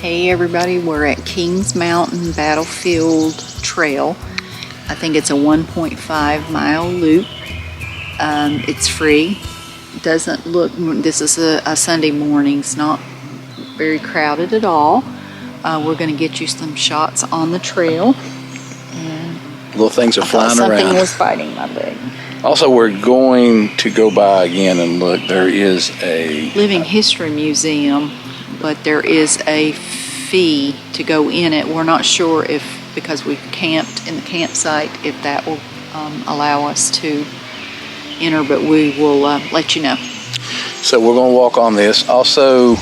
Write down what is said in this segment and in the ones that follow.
Hey everybody, we're at Kings Mountain Battlefield Trail. I think it's a 1.5 mile loop. It's free. Doesn't look, this is a Sunday morning. It's not very crowded at all. We're going to get you some shots on the trail. And little things are flying around. Something was biting my leg. Also, we're going to go by again and look. There is a Living History Museum, but there is a fee to go in it. We're not sure if, because we've camped in the campsite, if that will allow us to enter, but we will let you know. So we're going to walk on this. Also,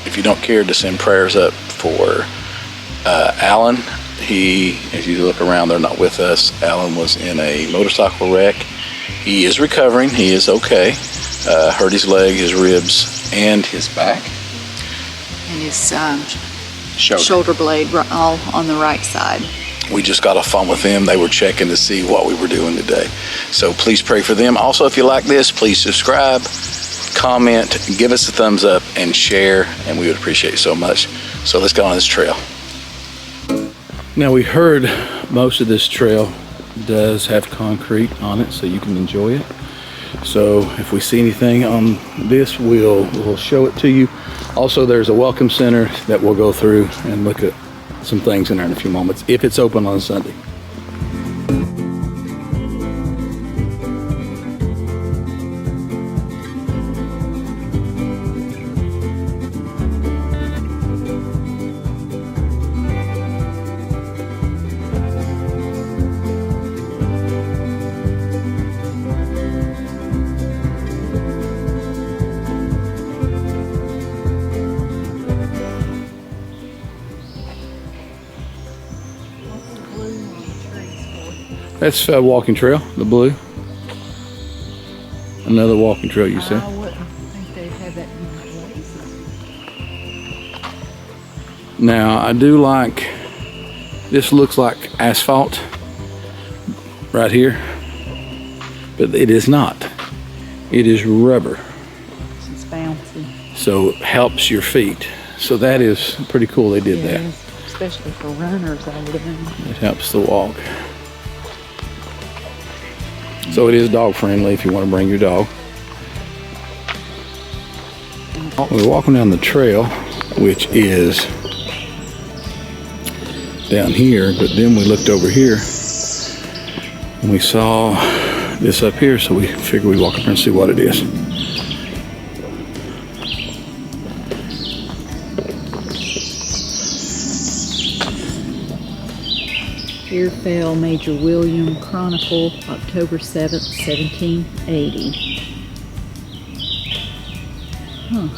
if you don't care to send prayers up for Alan, as you look around, they're not with us. Alan was in a motorcycle wreck. He is recovering. He is okay. Hurt his leg, his ribs, and his back. And his shoulder blade all on the right side. We just got off the phone with them. They were checking to see what we were doing today. So please pray for them. Also, if you like this, please subscribe, comment, give us a thumbs up, and share, and we would appreciate it so much. So let's go on this trail. Now, we heard most of this trail does have concrete on it, so you can enjoy it. So if we see anything on this, we'll show it to you. Also, there's a welcome center that we'll go through and look at some things in there in a few moments, if it's open on Sunday. That's a walking trail, the blue. Another walking trail, you said? I wouldn't think they'd have that many places. Now, I do like, this looks like asphalt right here, but it is not. It is rubber. It's bouncy. So it helps your feet. So that is pretty cool they did that. Especially for runners, I would have. It helps the walk. So it is dog friendly if you want to bring your dog. We're walking down the trail, which is down here, but then we looked over here and we saw this up here, so we figured we'd walk up here and see what it is. Here fell Major William Chronicle, October 7th, 1780. Huh.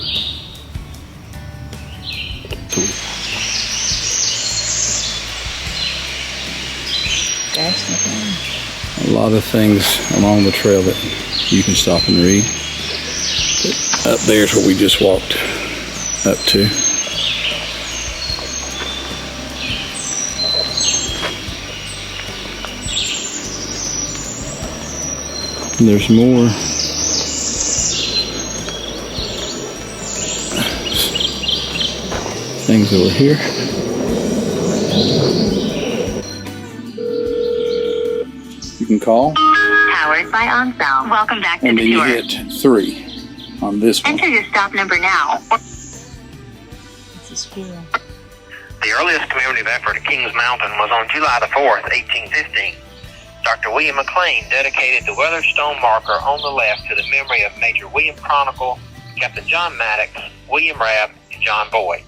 A lot of things along the trail that you can stop and read. But up there's where we just walked up to. And there's more things over here. You can call. Powered by OnSell. Welcome back to and the then tour. you hit 3 on this one. Enter your stop number now. It's a squirrel. The earliest commemorative effort at Kings Mountain was on July the 4th, 1815. Dr. William McLean dedicated the Weatherstone marker on the left to the memory of Major William Chronicle, Captain John Maddox, William Rabb, and John Boyd.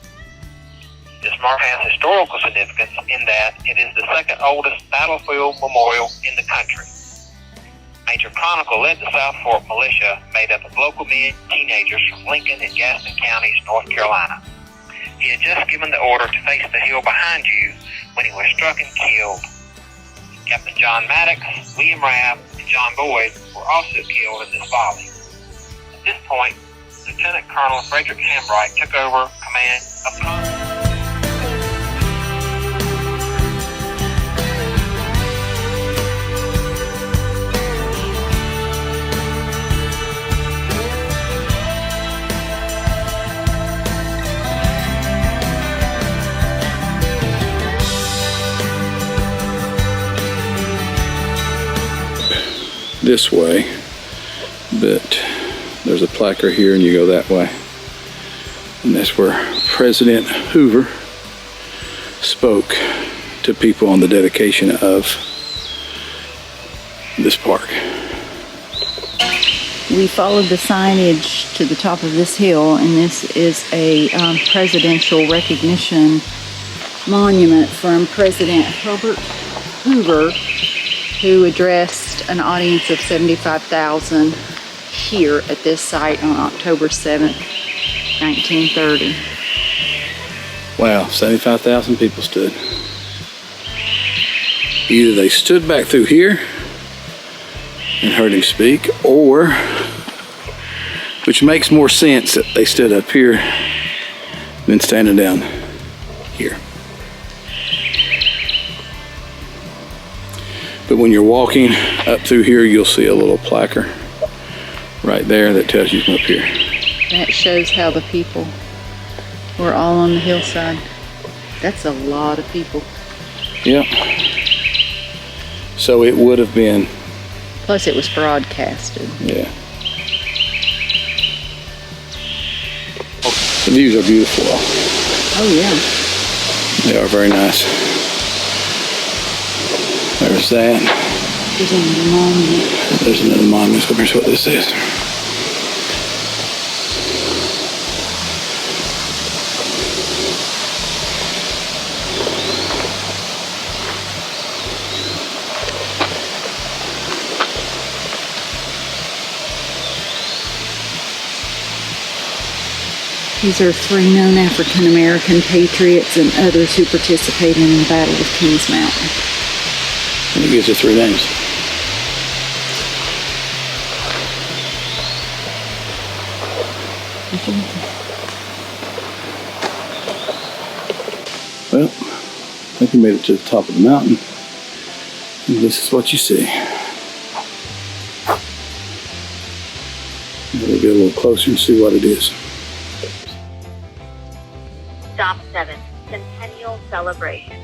This mark has historical significance in that it is the second oldest battlefield memorial in the country. Major Chronicle led the South Fork militia made up of local men, teenagers from Lincoln and Gaston counties, North Carolina. He had just given the order to face the hill behind you when he was struck and killed. Captain John Maddox, William Rabb, and John Boyd were also killed in this volley. At this point, Lieutenant Colonel Frederick Hambright took over command of this way, but there's a plaque right here and you go that way. And that's where President Hoover spoke to people on the dedication of this park. We followed the signage to the top of this hill, and this is a presidential recognition monument from President Herbert Hoover, who addressed an audience of 75,000 here at this site on October 7th, 1930. Wow, 75,000 people stood. Either they stood back through here and heard him speak, or, which makes more sense, that they stood up here than standing down here. But when you're walking up through here, you'll see a little placard right there that tells you to come up here. That shows how the people were all on the hillside. That's a lot of people. Yep. So it would have been. Plus it was broadcasted. Yeah. The views are beautiful. Oh yeah. They are very nice. There's that. There's another monument. There's another monument. So here's what this is. These are 3 known African American patriots and others who participated in the Battle of Kings Mountain. And it gives you 3 names. Well, I think we made it to the top of the mountain. And this is what you see. We'll get a little closer and see what it is. Stop 7. Centennial Celebration.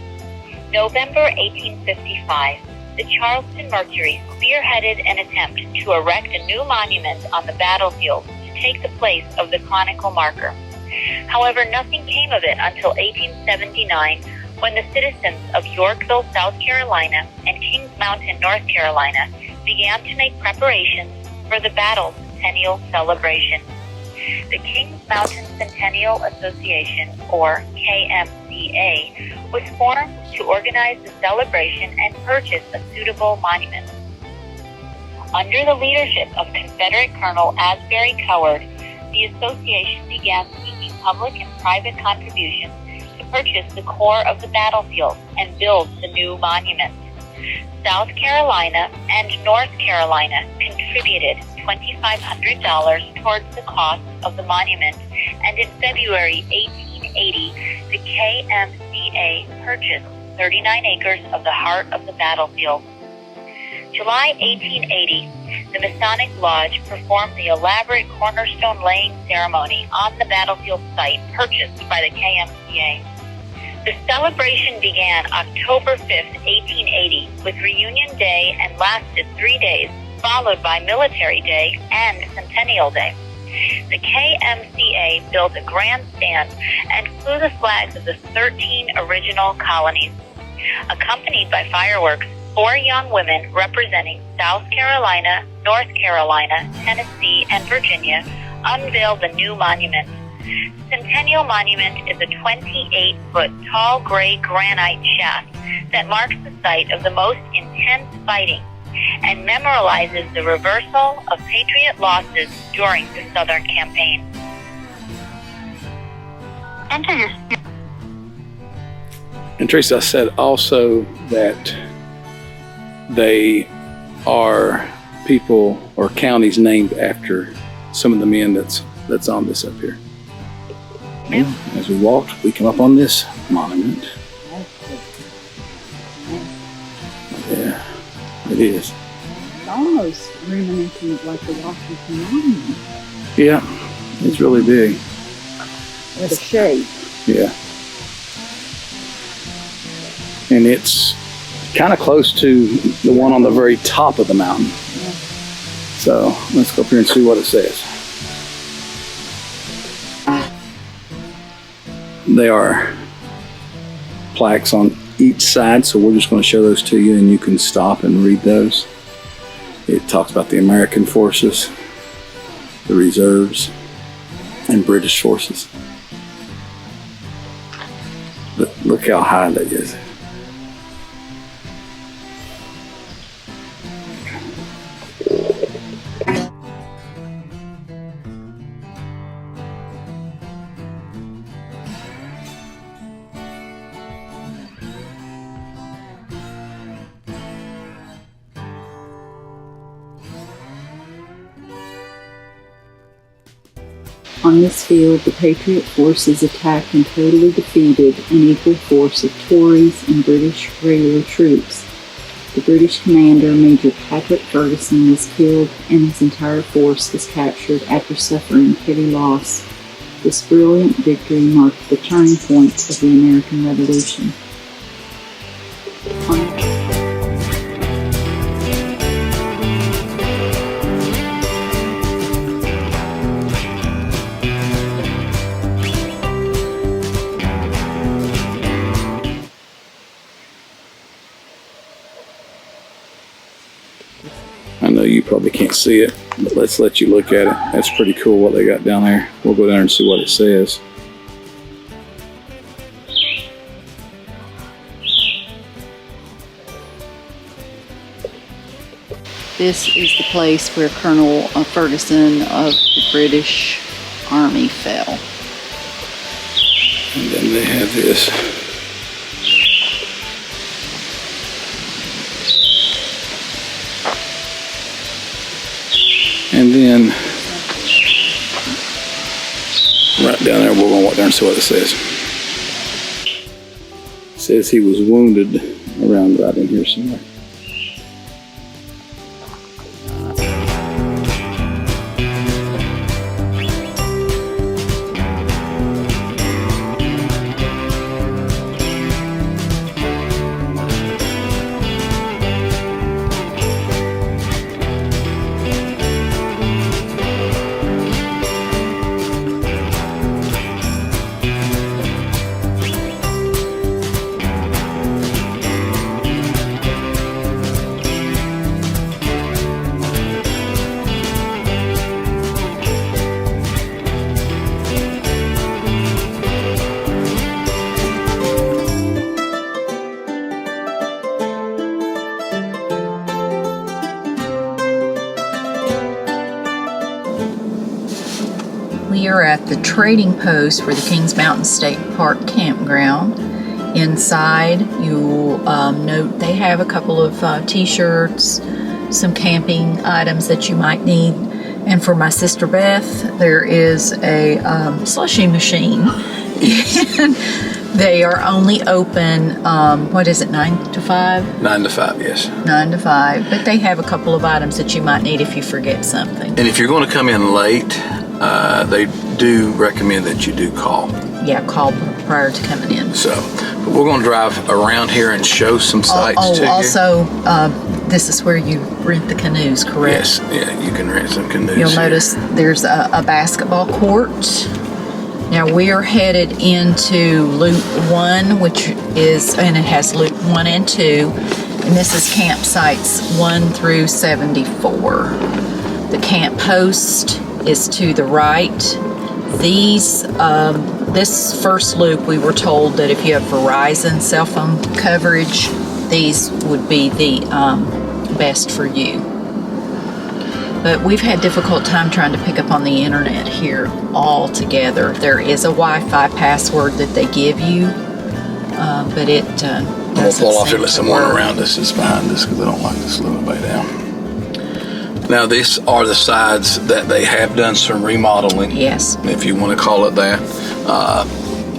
November 1855. The Charleston Mercury spearheaded an attempt to erect a new monument on the battlefield to take the place of the conical marker. However, nothing came of it until 1879, when the citizens of Yorkville, South Carolina, and Kings Mountain, North Carolina, began to make preparations for the battle Centennial celebration. The Kings Mountain Centennial Association, or KMCA, was formed to organize the celebration and purchase a suitable monument. Under the leadership of Confederate Colonel Asbury Coward, the association began seeking public and private contributions to purchase the core of the battlefield and build the new monument. South Carolina and North Carolina contributed $2,500 towards the cost of the monument, and in February 1880, the KMCA purchased 39 acres of the heart of the battlefield. July 1880, the Masonic Lodge performed the elaborate cornerstone laying ceremony on the battlefield site purchased by the KMCA. The celebration began October 5th, 1880, with Reunion Day and lasted 3 days, followed by Military Day and Centennial Day. The KMCA built a grandstand and flew the flags of the 13 original colonies. Accompanied by fireworks, 4 young women representing South Carolina, North Carolina, Tennessee, and Virginia unveiled the new monument. Centennial Monument is a 28-foot tall gray granite shaft that marks the site of the most intense fighting and memorializes the reversal of Patriot losses during the Southern campaign. Enter your... And Tracy, I said also that they are people or counties named after some of the men that's on this up here. Yeah, as we walked, we come up on this monument. Yeah, it is. It's almost reminiscent of like the Washington Monument. Yeah, it's really big. The shape. Yeah. And it's kind of close to the one on the very top of the mountain. Yeah. So let's go up here and see what it says. There are plaques on each side, so we're just going to show those to you and you can stop and read those. It talks about the American forces, the reserves, and British forces. But look how high that is. On this field, the Patriot forces attacked and totally defeated an equal force of Tories and British regular troops. The British commander, Major Patrick Ferguson, was killed and his entire force was captured after suffering heavy loss. This brilliant victory marked the turning point of the American Revolution. I know you probably can't see it, but let's let you look at it. That's pretty cool what they got down there. We'll go down and see what it says. This is the place where Colonel Ferguson of the British Army fell. And then they have this. And then right down there, we're going to walk down and see what it says. It says he was wounded around right in here somewhere. We are at the trading post for the Kings Mountain State Park Campground. Inside, you'll note they have a couple of t-shirts, some camping items that you might need. And for my sister Beth, there is a slushy machine. And they are only open, 9 to 5? 9 to 5, yes. 9 to 5. But they have a couple of items that you might need if you forget something. And if you're going to come in late, they do recommend that you do call. Yeah, call prior to coming in. So, but we're going to drive around here and show some sights to you. Also, this is where you rent the canoes, correct? Yes, yeah, you can rent some canoes. You'll here. notice there's a basketball court. Now we are headed into Loop 1, and it has Loop 1 and 2, and this is campsites 1 through 74. The camp post is to the right. This first loop, we were told that if you have Verizon cell phone coverage, these would be the best for you. But we've had difficult time trying to pick up on the internet here altogether. There is a Wi-Fi password that they give you, but it doesn't We'll pull off here, seem let to someone work. around us is behind us because they don't like to slow anybody down. Now, these are the sides that they have done some remodeling. Yes. If you want to call it that.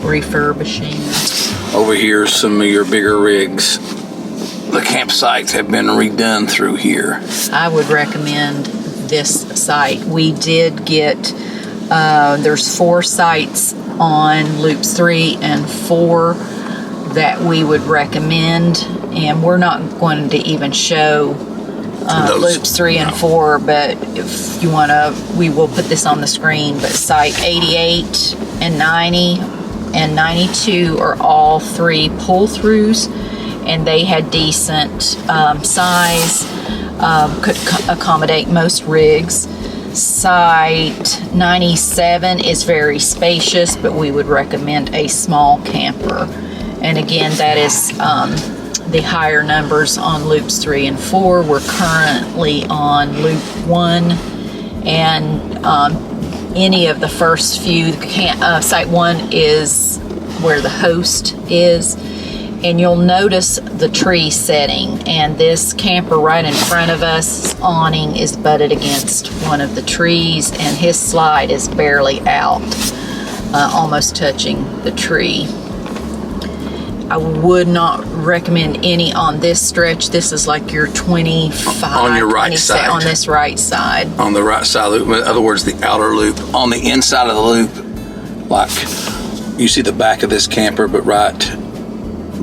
Refurbishing. Over here, some of your bigger rigs. The campsites have been redone through here. I would recommend this site. We did get, there's 4 sites on Loops 3 and 4 that we would recommend, and we're not going to even show loops 3 and 4, but if you want to, we will put this on the screen, but site 88 and 90 and 92 are all 3 pull-throughs, and they had decent size, could accommodate most rigs. Site 97 is very spacious, but we would recommend a small camper. And again, that is the higher numbers on loops 3 and 4. We're currently on loop 1, and any of the first few, site 1 is where the host is, and you'll notice the tree setting, and this camper right in front of us awning is butted against one of the trees, and his slide is barely out, almost touching the tree. I would not recommend any on this stretch. This is like your 25 on your right side. On this right side. On the right side loop, in other words, the outer loop. On the inside of the loop, like you see the back of this camper, but right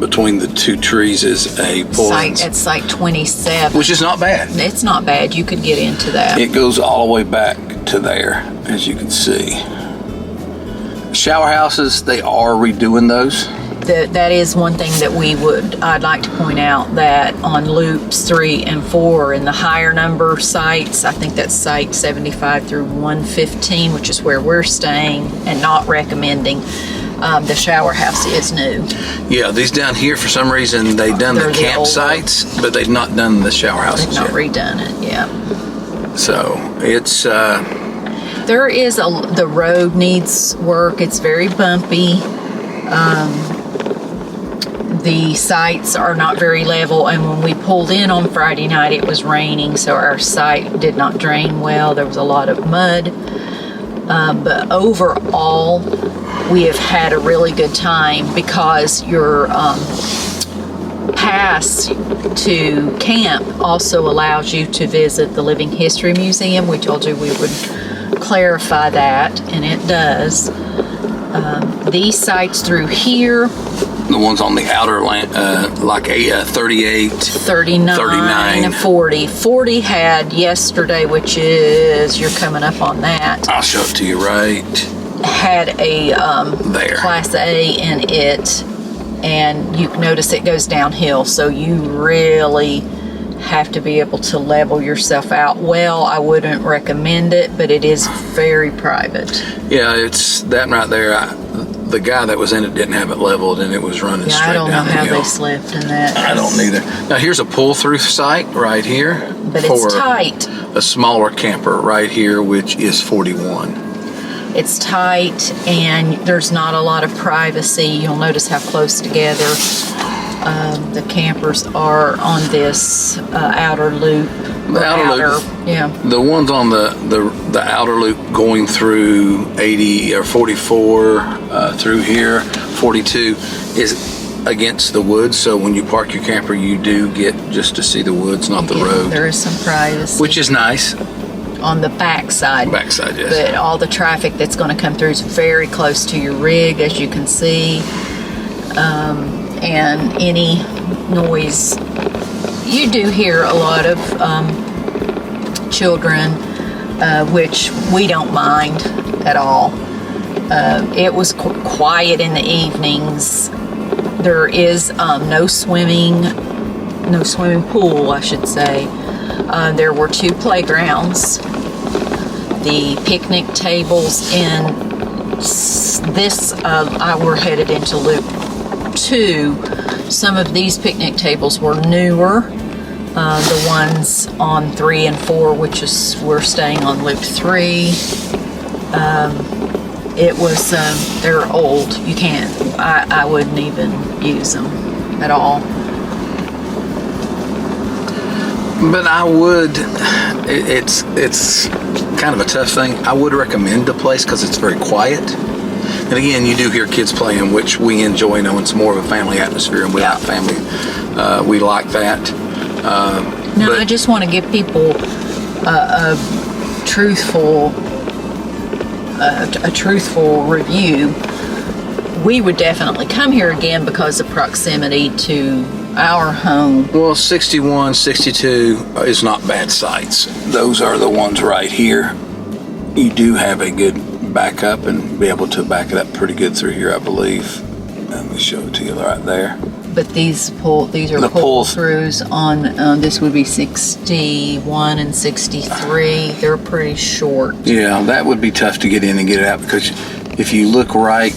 between the 2 trees is a pull-in. At site 27. Which is not bad. It's not bad. You could get into that. It goes all the way back to there, as you can see. Shower houses, they are redoing those. That is one thing that I'd like to point out, that on loops 3 and 4 in the higher number sites, I think that's site 75 through 115, which is where we're staying and not recommending, the shower house is new. Yeah, these down here, for some reason, they've done the campsites, but they've not done the shower houses yet. They've not redone it, yeah. So, it's... there is the road needs work. It's very bumpy. The sites are not very level, and when we pulled in on Friday night, it was raining, so our site did not drain well. There was a lot of mud, but overall, we have had a really good time, because your pass to camp also allows you to visit the Living History Museum. We told you we would clarify that, and it does. These sites through here, the ones on the outer land, like 38, 39, and 40. 40 had yesterday, which is, you're coming up on that. I'll show it to you right. Had a there. Class A in it, and you notice it goes downhill, so you really have to be able to level yourself out well. I wouldn't recommend it, but it is very private. Yeah, it's that right there. The guy that was in it didn't have it leveled, and it was running straight down the hill. I don't know how they slept in that. I don't either. Now here's a pull-through site right here. But it's tight. A smaller camper right here, which is 41. It's tight, and there's not a lot of privacy. You'll notice how close together the campers are on this outer loop. The outer loop. Yeah. The ones on the outer loop going through 80 or 44 through here, 42 is against the woods. So when you park your camper, you do get just to see the woods, not the road. There is some privacy. Which is nice. On the backside. Backside, yes. But all the traffic that's going to come through is very close to your rig, as you can see. And any noise, you do hear a lot of children, which we don't mind at all. It was quiet in the evenings. There is no swimming pool, I should say. There were 2 playgrounds. The picnic tables in this, we're headed into loop 2. Some of these picnic tables were newer. The ones on 3 and 4, which is, we're staying on loop 3. It was, they're old. You can't, I wouldn't even use them at all. But I would, it's kind of a tough thing. I would recommend the place because it's very quiet. And again, you do hear kids playing, which we enjoy. Knowing it's more of a family atmosphere, and we like family. We like that. I just want to give people a truthful review. We would definitely come here again because of proximity to our home. Well, 61, 62 is not bad sites. Those are the ones right here. You do have a good backup and be able to back it up pretty good through here, I believe. Let me show it to you right there. But these are pull-throughs on, this would be 61 and 63. They're pretty short. Yeah, that would be tough to get in and get it out, because if you look right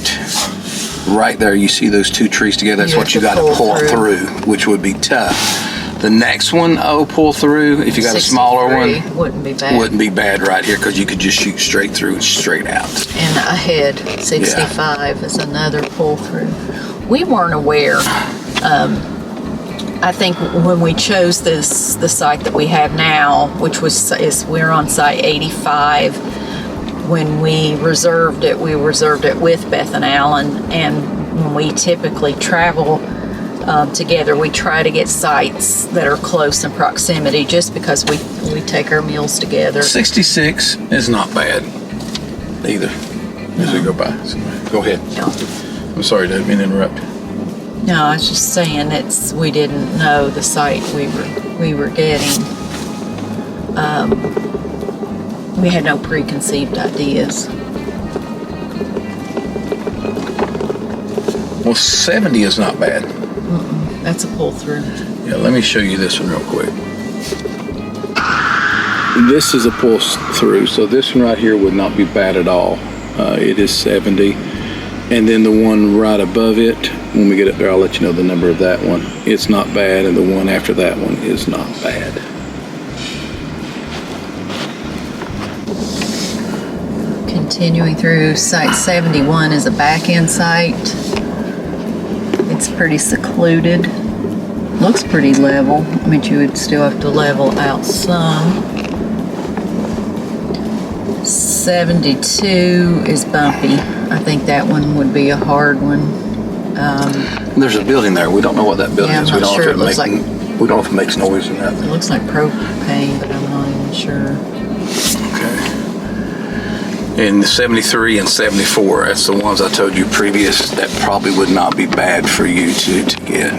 there, you see those two trees together. That's what you got to pull through, which would be tough. The next one, pull through, if you got a smaller one, wouldn't be bad. Wouldn't be bad right here, because you could just shoot straight through and straight out. And ahead, 65 is another pull-through. We weren't aware. I think when we chose the site that we have now, which we're on site 85. When we reserved it with Beth and Alan, and when we typically travel together, we try to get sites that are close in proximity, just because we take our meals together. 66 is not bad either, as we go by. So, go ahead. No. I'm sorry, didn't mean to interrupt. No, I was just saying we didn't know the site we were getting. We had no preconceived ideas. Well, 70 is not bad. That's a pull through. Yeah, let me show you this one real quick. This is a pull through, so this one right here would not be bad at all. It is 70. And then the one right above it, when we get up there, I'll let you know the number of that one. It's not bad, and the one after that one is not bad. Continuing through, site 71 is a back-end site. It's pretty secluded. Looks pretty level. I mean, you would still have to level out some. 72 is bumpy. I think that one would be a hard one. There's a building there. We don't know what that building is. I'm not sure. We don't know if it makes noise or nothing. It looks like propane, but I'm not even sure. Okay. And 73 and 74, that's the ones I told you previous, that probably would not be bad for you to get.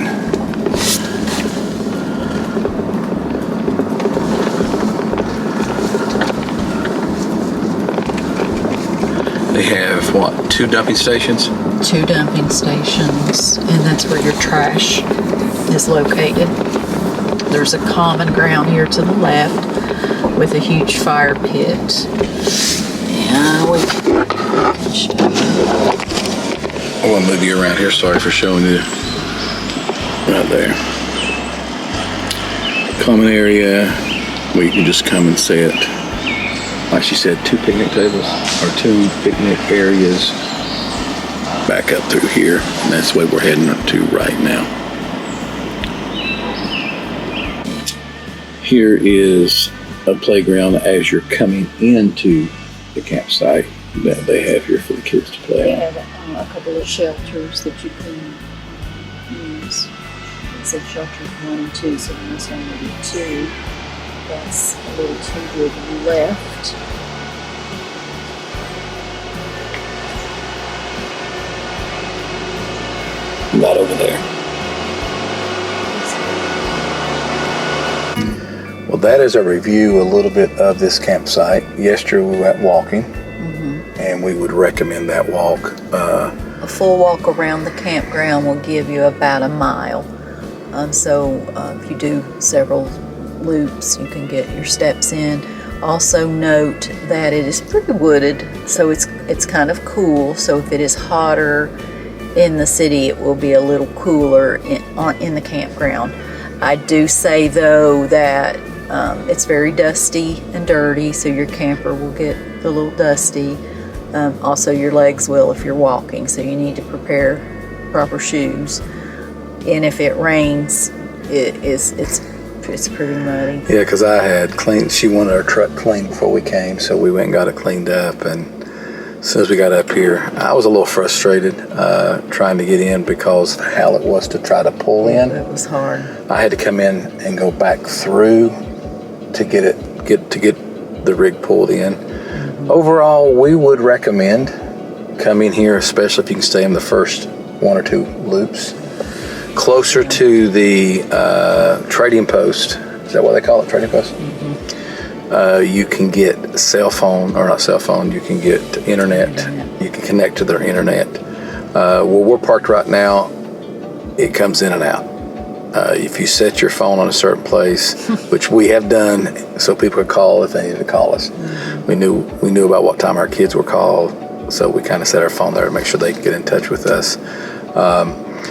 They have, what, 2 dumping stations? 2 dumping stations, and that's where your trash is located. There's a common ground here to the left with a huge fire pit. Yeah, we can show you. I want to move you around here. Sorry for showing you. Right there. Common area where you can just come and sit. Like she said, 2 picnic tables, or 2 picnic areas back up through here. And that's the way we're heading up to right now. Here is a playground as you're coming into the campsite that they have here for the kids to play They on. have a couple of shelters that you can use. It said shelters 1 and 2, so there must only be 2. That's a little too good to be left. Right over there. Well, that is a review a little bit of this campsite. Yesterday we went walking, and we would recommend that walk. A full walk around the campground will give you about a mile. So if you do several loops, you can get your steps in. Also note that it is pretty wooded, so it's kind of cool. So if it is hotter in the city, it will be a little cooler in the campground. I do say though that it's very dusty and dirty, so your camper will get a little dusty. Also your legs will if you're walking, so you need to prepare proper shoes. And if it rains, it's pretty muddy. Yeah, because I had cleaned, she wanted our truck cleaned before we came, so we went and got it cleaned up. And as soon as we got up here, I was a little frustrated trying to get in because of how it was to try to pull in. It was hard. I had to come in and go back through to get the rig pulled in. Overall, we would recommend coming here, especially if you can stay in the first 1 or 2 loops. closer to the trading post. Is that what they call it, trading post? You can get cell phone, or not cell phone, you can get internet. You can connect to their internet. Where we're parked right now, it comes in and out. If you set your phone on a certain place, which we have done, so people could call if they needed to call us. We knew about what time our kids were called, so we kind of set our phone there to make sure they could get in touch with us.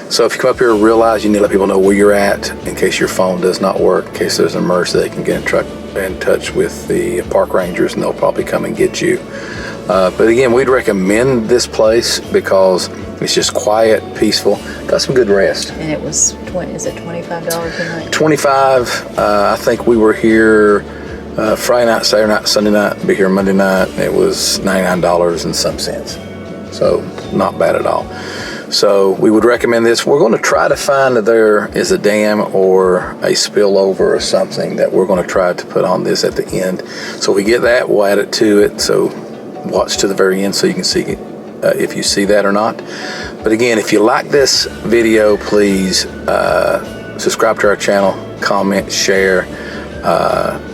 So if you come up here, realize you need to let people know where you're at in case your phone does not work, in case there's an emergency, they can get in touch with the park rangers and they'll probably come and get you. But again, we'd recommend this place because it's just quiet, peaceful, got some good rest. And it was, is it $25 a night? $25. I think we were here Friday night, Saturday night, Sunday night, be here Monday night. It was $99 and some cents. So not bad at all. So we would recommend this. We're going to try to find that there is a dam or a spillover or something that we're going to try to put on this at the end. So if we get that, we'll add it to it. So watch to the very end so you can see if you see that or not. But again, if you like this video, please subscribe to our channel, comment, share.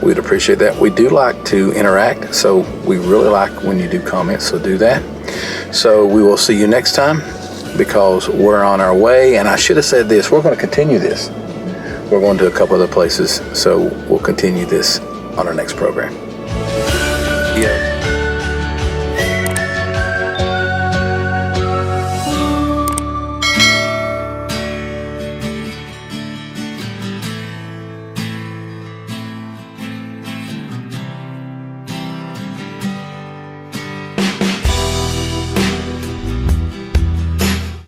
We'd appreciate that. We do like to interact, so we really like when you do comments, so do that. So we will see you next time, because we're on our way. And I should have said this, we're going to continue this. We're going to a couple other places, so we'll continue this on our next program.